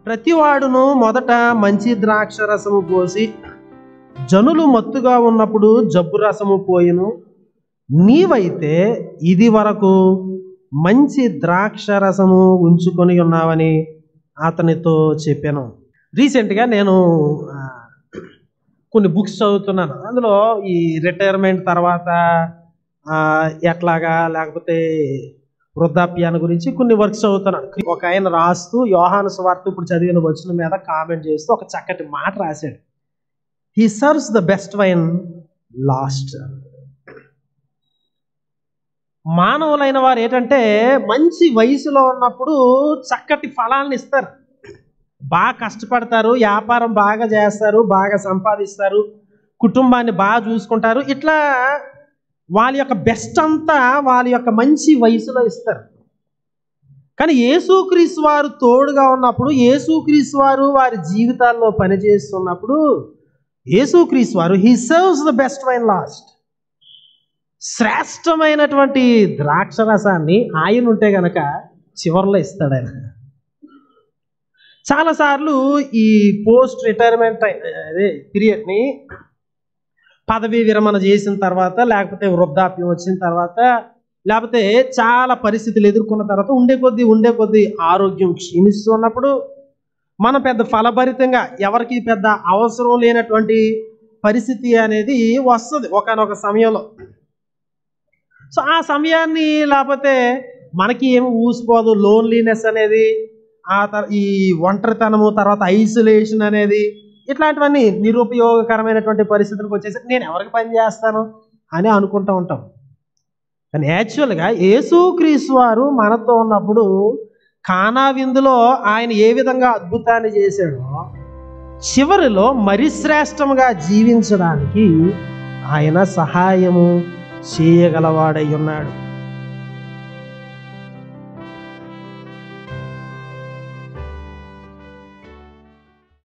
ప్రతివాడును మొదట మంచి ద్రాక్ష రసము పోసి జనులు మత్తుగా ఉన్నప్పుడు జబ్బు రసము పోయిను, నీవైతే ఇది వరకు మంచి ద్రాక్ష రసము ఉంచుకొని ఉన్నావని అతనితో చెప్పాను. రీసెంట్గా నేను కొన్ని బుక్స్ చదువుతున్నాను. అందులో ఈ రిటైర్మెంట్ తర్వాత ఎట్లాగా, లేకపోతే వృద్ధాప్యాన్ని గురించి కొన్ని వర్క్స్ చదువుతున్నాను. ఒక ఆయన రాస్తూ యోహాను సువార్త ఇప్పుడు చదివిన వచనం మీద కామెంట్ చేస్తూ ఒక చక్కటి మాట రాశాడు. He serves the best wine last. మానవులైన వారు ఏంటంటే మంచి వయసులో ఉన్నప్పుడు చక్కటి ఫలాలను ఇస్తారు, బాగా కష్టపడతారు, వ్యాపారం బాగా చేస్తారు, బాగా సంపాదిస్తారు, కుటుంబాన్ని బాగా చూసుకుంటారు. ఇట్లా వాళ్ళ యొక్క బెస్ట్ అంతా వాళ్ళ యొక్క మంచి వయసులో ఇస్తారు. కానీ యేసుక్రీస్తు వారు తోడుగా ఉన్నప్పుడు, యేసుక్రీస్తు వారు వారి జీవితాల్లో పనిచేస్తున్నప్పుడు యేసుక్రీస్తు వారు he serves the best wine last. శ్రేష్టమైనటువంటి ద్రాక్షరసాన్ని ఆయన ఉంటే గనక చివరిలో ఇస్తాడు ఆయన. చాలాసార్లు ఈ పోస్ట్ రిటైర్మెంట్ పీరియడ్ని పదవీ విరమణ చేసిన తర్వాత, లేకపోతే వృద్ధాప్యం వచ్చిన తర్వాత, లేకపోతే చాలా పరిస్థితులు ఎదుర్కొన్న తర్వాత ఉండే కొద్దీ ఆరోగ్యం క్షీణిస్తున్నప్పుడు మనం పెద్ద ఫలభరితంగా ఎవరికి పెద్ద అవసరం లేనటువంటి పరిస్థితి అనేది వస్తుంది ఒకానొక సమయంలో. సో ఆ సమయాన్ని, లేకపోతే మనకి ఏమి ఊసిపోదు, లోన్లీనెస్ అనేది, ఈ ఒంటరితనము, తర్వాత ఐసోలేషన్ అనేది, ఇట్లాంటివన్నీ నిరుపయోగకరమైనటువంటి పరిస్థితులకు వచ్చేసి నేను ఎవరికి పని చేస్తాను అని అనుకుంటూ ఉంటాం. కానీ యాక్చువల్గా యేసుక్రీస్తు వారు మనతో ఉన్నప్పుడు కానా విందులో ఆయన ఏ విధంగా అద్భుతాన్ని చేశాడో, చివరిలో మరి శ్రేష్టంగా జీవించడానికి ఆయన సహాయము చేయగలవాడై ఉన్నాడు.